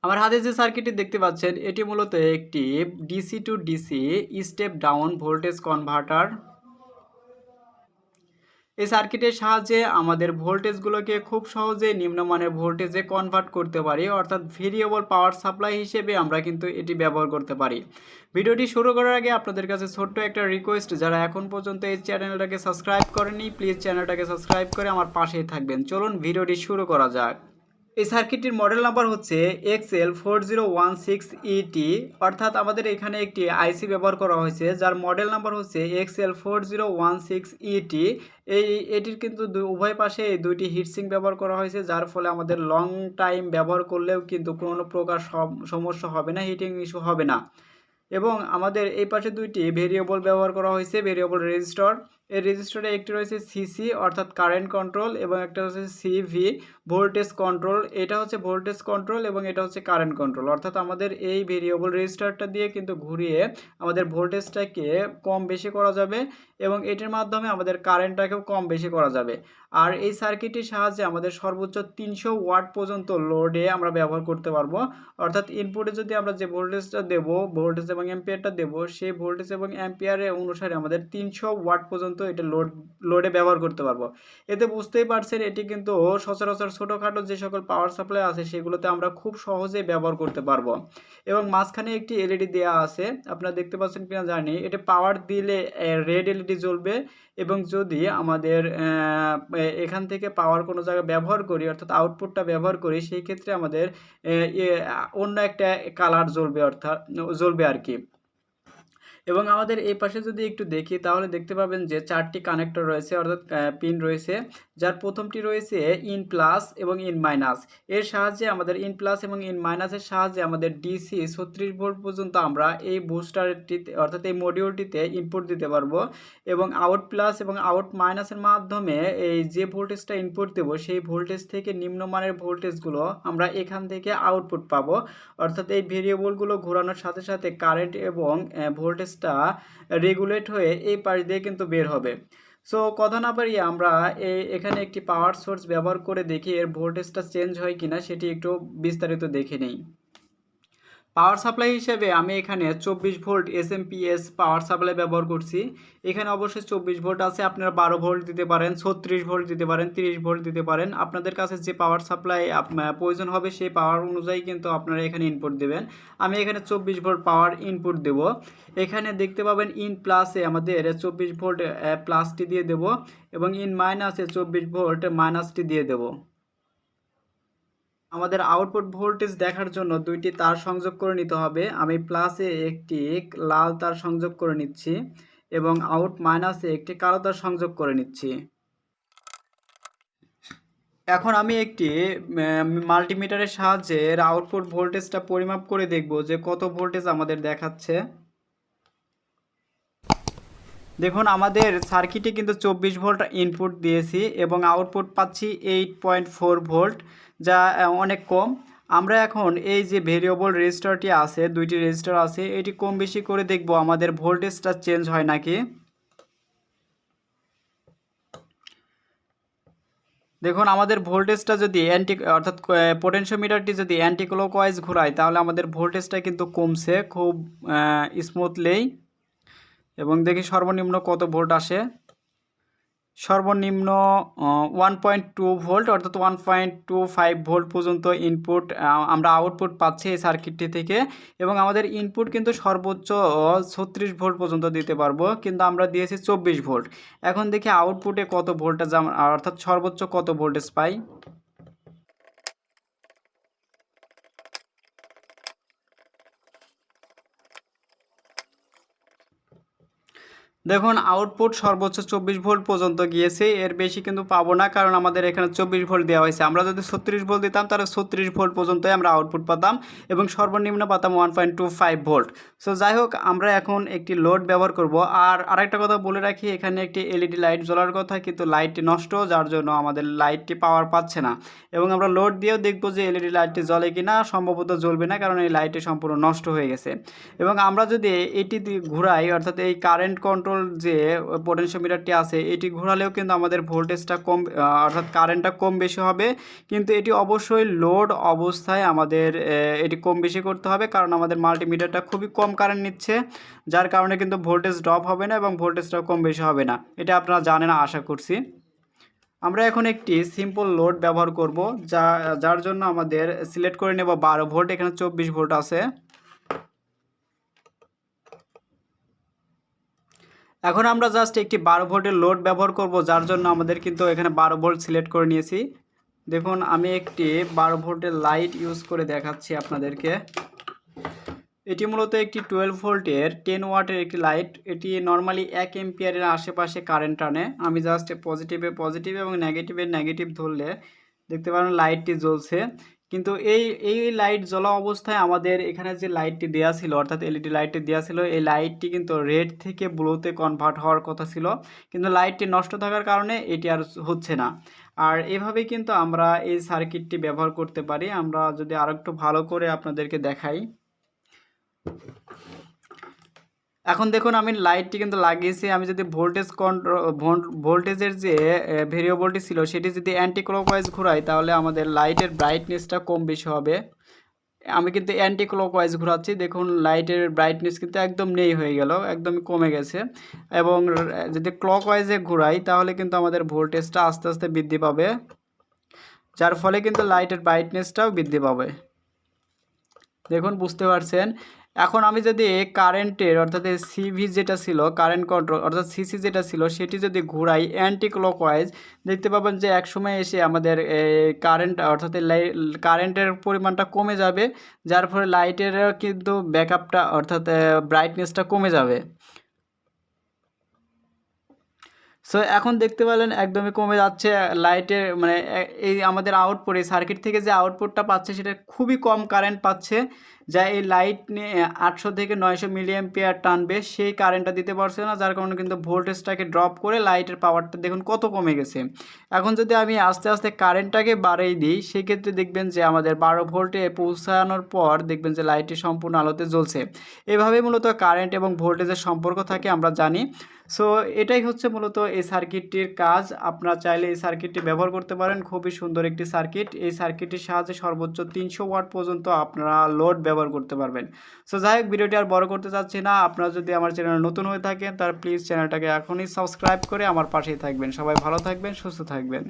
আমার হাতে যে সার্কিটটি দেখতে পাচ্ছেন এটি মূলত একটি DC two DC step down voltage converter. এই সার্কিটের সাহায্যে আমাদের ভোল্টেজগুলোকে খুব সহজে নিম্নমানের ভোল্টেজে কনভার্ট করতে পারি, অর্থাৎ ভেরিয়েবল পাওয়ার সাপ্লাই হিসেবে আমরা কিন্তু এটি ব্যবহার করতে পারি। ভিডিওটি শুরু করার আগে আপনাদের কাছে ছোট্ট একটা রিকোয়েস্ট, যারা এখন পর্যন্ত এই চ্যানেলটাকে সাবস্ক্রাইব করেনি প্লিজ চ্যানেলটাকে সাবস্ক্রাইব করে আমার পাশেই থাকবেন। চলুন ভিডিওটি শুরু করা যাক। এই সার্কিটটির মডেল নাম্বার হচ্ছে xl4016ET, অর্থাৎ আমাদের এখানে একটি আইসি ব্যবহার করা হয়েছে যার মডেল নাম্বার হচ্ছে xl4016ET। এটির কিন্তু উভয় পাশে এই দুইটি হিটসিঙ্ক ব্যবহার করা হয়েছে, যার ফলে আমাদের লং টাইম ব্যবহার করলেও কিন্তু কোনো প্রকার সমস্যা হবে না, হিটিং ইস্যু হবে না। এবং আমাদের এই পাশে দুইটি ভেরিয়েবল ব্যবহার করা হয়েছে, ভেরিয়েবল রেজিস্টর। এই রেজিস্টরে একটি রয়েছে সিসি অর্থাৎ কারেন্ট কন্ট্রোল এবং একটা হচ্ছে সিভি ভোল্টেজ কন্ট্রোল। এটা হচ্ছে ভোল্টেজ কন্ট্রোল এবং এটা হচ্ছে কারেন্ট কন্ট্রোল, অর্থাৎ আমাদের এই ভেরিয়েবল রেজিস্টরটা দিয়ে কিন্তু ঘুরিয়ে আমাদের ভোল্টেজটাকে কম বেশি করা যাবে এবং এটির মাধ্যমে আমাদের কারেন্টটাকেও কম বেশি করা যাবে। আর এই সার্কিটটির সাহায্যে আমাদের সর্বোচ্চ 300 ওয়াট পর্যন্ত লোডে আমরা ব্যবহার করতে পারবো, অর্থাৎ ইনপুটে যদি আমরা যে ভোল্টেজটা দেব, ভোল্টেজ এবং অ্যাম্পিয়ারটা দেব, সেই ভোল্টেজ এবং অ্যাম্পিয়ারের অনুসারে আমাদের 300 ওয়াট পর্যন্ত এটা লোডে ব্যবহার করতে পারবো। এতে বুঝতেই পারছেন এটি কিন্তু সচরাচর ছোটোখাটো যে সকল পাওয়ার সাপ্লাই আছে সেগুলোতে আমরা খুব সহজেই ব্যবহার করতে পারবো। এবং মাঝখানে একটি এলইডি দেওয়া আছে, আপনারা দেখতে পাচ্ছেন কিনা জানি। এটা পাওয়ার দিলে রেড এলইডি জ্বলবে এবং যদি আমাদের এখান থেকে পাওয়ার কোনো জায়গায় ব্যবহার করি অর্থাৎ আউটপুটটা ব্যবহার করি, সেই ক্ষেত্রে আমাদের অন্য একটা কালার জ্বলবে, অর্থাৎ জ্বলবে আর কি। এবং আমাদের এই পাশে যদি একটু দেখি তাহলে দেখতে পাবেন যে 4টি কানেক্টর রয়েছে অর্থাৎ পিন রয়েছে, যার প্রথমটি রয়েছে ইন প্লাস এবং ইন মাইনাস। এর সাহায্যে আমাদের ইন প্লাস এবং ইন মাইনাসের সাহায্যে আমাদের ডিসি 36 ভোল্ট পর্যন্ত আমরা এই বুস্টারটিতে অর্থাৎ এই মডিউলটিতে ইনপুট দিতে পারবো এবং আউট প্লাস এবং আউট মাইনাসের মাধ্যমে এই যে ভোল্টেজটা ইনপুট দেবো সেই ভোল্টেজ থেকে নিম্নমানের ভোল্টেজগুলো আমরা এখান থেকে আউটপুট পাবো, অর্থাৎ এই ভেরিয়েবলগুলো ঘোরানোর সাথে সাথে কারেন্ট এবং ভোল্টেজ রেগুলেট হয়ে এই পাশ দিয়ে কিন্তু বের হবে। সো কথা না বাড়িয়ে আমরা এখানে একটি পাওয়ার সোর্স ব্যবহার করে দেখি এর ভোল্টেজটা চেঞ্জ হয় কিনা, সেটি একটু বিস্তারিত দেখে নেই। পাওয়ার সাপ্লাই হিসেবে আমি এখানে 24 ভোল্ট এসএমপিএস পাওয়ার সাপ্লাই ব্যবহার করছি। এখানে অবশ্যই 24 ভোল্ট আছে, আপনারা 12 ভোল্ট দিতে পারেন, 36 ভোল্ট দিতে পারেন, 30 ভোল্ট দিতে পারেন। আপনাদের কাছে যে পাওয়ার সাপ্লাই প্রয়োজন হবে সেই পাওয়ার অনুযায়ী কিন্তু আপনারা এখানে ইনপুট দেবেন। আমি এখানে 24 ভোল্ট পাওয়ার ইনপুট দেব। এখানে দেখতে পাবেন ইন প্লাসে আমাদের 24 ভোল্ট প্লাসটি দিয়ে দেব এবং ইন মাইনাসে 24 ভোল্ট মাইনাসটি দিয়ে দেব। আমাদের আউটপুট ভোল্টেজ দেখার জন্য দুইটি তার সংযোগ করে নিতে হবে। আমি প্লাসে একটি লাল তার সংযোগ করে নিচ্ছি এবং আউট মাইনাসে একটি কালো তার সংযোগ করে নিচ্ছি। এখন আমি একটি মাল্টিমিটারের সাহায্যে আউটপুট ভোল্টেজটা পরিমাপ করে দেখব যে কত ভোল্টেজ আমাদের দেখাচ্ছে। দেখুন আমাদের সার্কিটে কিন্তু 24 ভোল্ট ইনপুট দিয়েছি এবং আউটপুট পাচ্ছি 8.4 ভোল্ট, যা অনেক কম। আমরা এখন এই যে ভেরিয়েবল রেজিস্টারটি আছে, দুইটি রেজিস্টার আছে, এটি কম বেশি করে দেখব আমাদের ভোল্টেজটা চেঞ্জ হয় নাকি। দেখুন আমাদের ভোল্টেজটা যদি অর্থাৎ পোটেনশিওমিটারটি যদি অ্যান্টি ক্লকওয়াইজ ঘোরায় তাহলে আমাদের ভোল্টেজটা কিন্তু কমছে খুব স্মুথলি। এবং দেখি সর্বনিম্ন কত ভোল্ট আসে। সর্বনিম্ন 1.2 ভোল্ট অর্থাৎ 1.25 ভোল্ট পর্যন্ত ইনপুট আমরা আউটপুট পাচ্ছি এই সার্কিটটি থেকে। এবং আমাদের ইনপুট কিন্তু সর্বোচ্চ 36 ভোল্ট পর্যন্ত দিতে পারবো, কিন্তু আমরা দিয়েছি 24 ভোল্ট। এখন দেখি আউটপুটে কত ভোল্টেজ অর্থাৎ সর্বোচ্চ কত ভোল্টেজ পাই। দেখুন আউটপুট সর্বোচ্চ 24 ভোল্ট পর্যন্ত গিয়েছে, এর বেশি কিন্তু পাবো না, কারণ আমাদের এখানে 24 ভোল্ট দেওয়া হয়েছে। আমরা যদি 36 ভোল্ট দিতাম তাহলে 36 ভোল্ট পর্যন্তই আমরা আউটপুট পেতাম এবং সর্বনিম্ন পেতাম 1.25 ভোল্ট। সো যাই হোক, আমরা এখন একটি লোড ব্যবহার করব। আর আরেকটা কথা বলে রাখি, এখানে একটি এলইডি লাইট জ্বলার কথা, কিন্তু লাইটটি নষ্ট, যার জন্য আমাদের লাইটটি পাওয়ার পাচ্ছে না। এবং আমরা লোড দিয়েও দেখবো যে এলইডি লাইটটি জ্বলে কিনা, সম্ভবত জ্বলবে না, কারণ এই লাইটটি সম্পূর্ণ নষ্ট হয়ে গেছে। এবং আমরা যদি এটি ঘুরাই অর্থাৎ এই কারেন্ট কন্ট্রোল ভোল্ট যে পোটেনশিওমিটারটি আছে এটি ঘোরালেও কিন্তু আমাদের ভোল্টেজটা কম অর্থাৎ কারেন্টটা কম বেশি হবে, কিন্তু এটি অবশ্যই লোড অবস্থায় আমাদের এটি কম বেশি করতে হবে, কারণ আমাদের মাল্টিমিটারটা খুবই কম কারেন্ট নিচ্ছে, যার কারণে কিন্তু ভোল্টেজ ড্রপ হবে না এবং ভোল্টেজটাও কম বেশি হবে না। এটা আপনারা জানেন আশা করছি। আমরা এখন একটি সিম্পল লোড ব্যবহার করব, যার জন্য আমাদের সিলেক্ট করে নেব 12 ভোল্ট। এখানে 24 ভোল্ট আছে। এখন আমরা জাস্ট একটি 12 ভোল্টের লোড ব্যবহার করব, যার জন্য আমাদের কিন্তু এখানে 12 ভোল্ট সিলেক্ট করে নিয়েছি। দেখুন আমি একটি 12 ভোল্টের লাইট ইউজ করে দেখাচ্ছি আপনাদেরকে। এটি মূলত একটি 12 ভোল্টের 10 ওয়াটের একটি লাইট। এটি নর্মালি 1 এম্পিয়ারের আশেপাশে কারেন্ট টানে। আমি জাস্ট পজিটিভে পজিটিভ এবং নেগেটিভে নেগেটিভ ধরলে দেখতে পারেন লাইটটি জ্বলছে। কিন্তু এই লাইট জ্বলা অবস্থায় আমাদের এখানে যে লাইটটি দেওয়া ছিল, অর্থাৎ এলইডি লাইটটি দেওয়া ছিল, এই লাইটটি কিন্তু রেড থেকে ব্লুতে কনভার্ট হওয়ার কথা ছিল, কিন্তু লাইটটি নষ্ট থাকার কারণে এটি আর হচ্ছে না। আর এভাবেই কিন্তু আমরা এই সার্কিটটি ব্যবহার করতে পারি। আমরা যদি আরেকটু ভালো করে আপনাদেরকে দেখাই। এখন দেখুন আমি লাইটটি কিন্তু লাগিয়েছি। আমি যদি ভোল্টেজের যে ভেরিয়েবলটি ছিল সেটি যদি অ্যান্টি ক্লকওয়াইজ ঘোরাই, তাহলে আমাদের লাইটের ব্রাইটনেসটা কম বেশি হবে। আমি কিন্তু অ্যান্টি ক্লকওয়াইজ ঘোরাচ্ছি, দেখুন লাইটের ব্রাইটনেস কিন্তু একদম নেই হয়ে গেল, একদমই কমে গেছে। এবং যদি ক্লকওয়াইজে ঘোরাই তাহলে কিন্তু আমাদের ভোল্টেজটা আস্তে আস্তে বৃদ্ধি পাবে, যার ফলে কিন্তু লাইটের ব্রাইটনেসটাও বৃদ্ধি পাবে। দেখুন বুঝতে পারছেন। এখন আমি যদি কারেন্টের অর্থাৎ সিভি যেটা ছিল কারেন্ট কন্ট্রোল অর্থাৎ সিসি যেটা ছিল সেটি যদি ঘুরাই অ্যান্টি ক্লকওয়াইজ, দেখতে পাবেন যে এক সময় এসে আমাদের কারেন্ট অর্থাৎ কারেন্টের পরিমাণটা কমে যাবে, যার ফলে লাইটের কিন্তু ব্যাকআপটা অর্থাৎ ব্রাইটনেসটা কমে যাবে। সো এখন দেখতে পেলেন একদমই কমে যাচ্ছে লাইটের, মানে এই আমাদের আউটপুট এই সার্কিট থেকে যে আউটপুটটা পাচ্ছে সেটা খুবই কম কারেন্ট পাচ্ছে, যা এই লাইট নিয়ে 800 থেকে 900 মিলি অ্যাম্পিয়ার টানবে সেই কারেন্টটা দিতে পারছে না, যার কারণে কিন্তু ভোল্টেজটাকে ড্রপ করে লাইটের পাওয়ারটা দেখুন কত কমে গেছে। এখন যদি আমি আস্তে আস্তে কারেন্টটাকে বাড়িয়ে দিই, সেক্ষেত্রে দেখবেন যে আমাদের 12 ভোল্টে পৌঁছানোর পর দেখবেন যে লাইটটি সম্পূর্ণ আলোতে জ্বলছে। এভাবেই মূলত কারেন্ট এবং ভোল্টেজের সম্পর্ক থাকে আমরা জানি। সো এটাই হচ্ছে মূলত এই সার্কিটটির কাজ। আপনারা চাইলে এই সার্কিটটি ব্যবহার করতে পারেন, খুবই সুন্দর একটি সার্কিট। এই সার্কিটটির সাহায্যে সর্বোচ্চ 300 ওয়াট পর্যন্ত আপনারা লোড ব্যবহার করতে পারবেন। সো যাই হোক, ভিডিওটি আর বড় করতে চাচ্ছি না। আপনারা যদি আমার চ্যানেলে নতুন হয়ে থাকেন তাহলে প্লিজ চ্যানেলটাকে এখনই সাবস্ক্রাইব করে আমার পাশেই থাকবেন। সবাই ভালো থাকবেন, সুস্থ থাকবেন।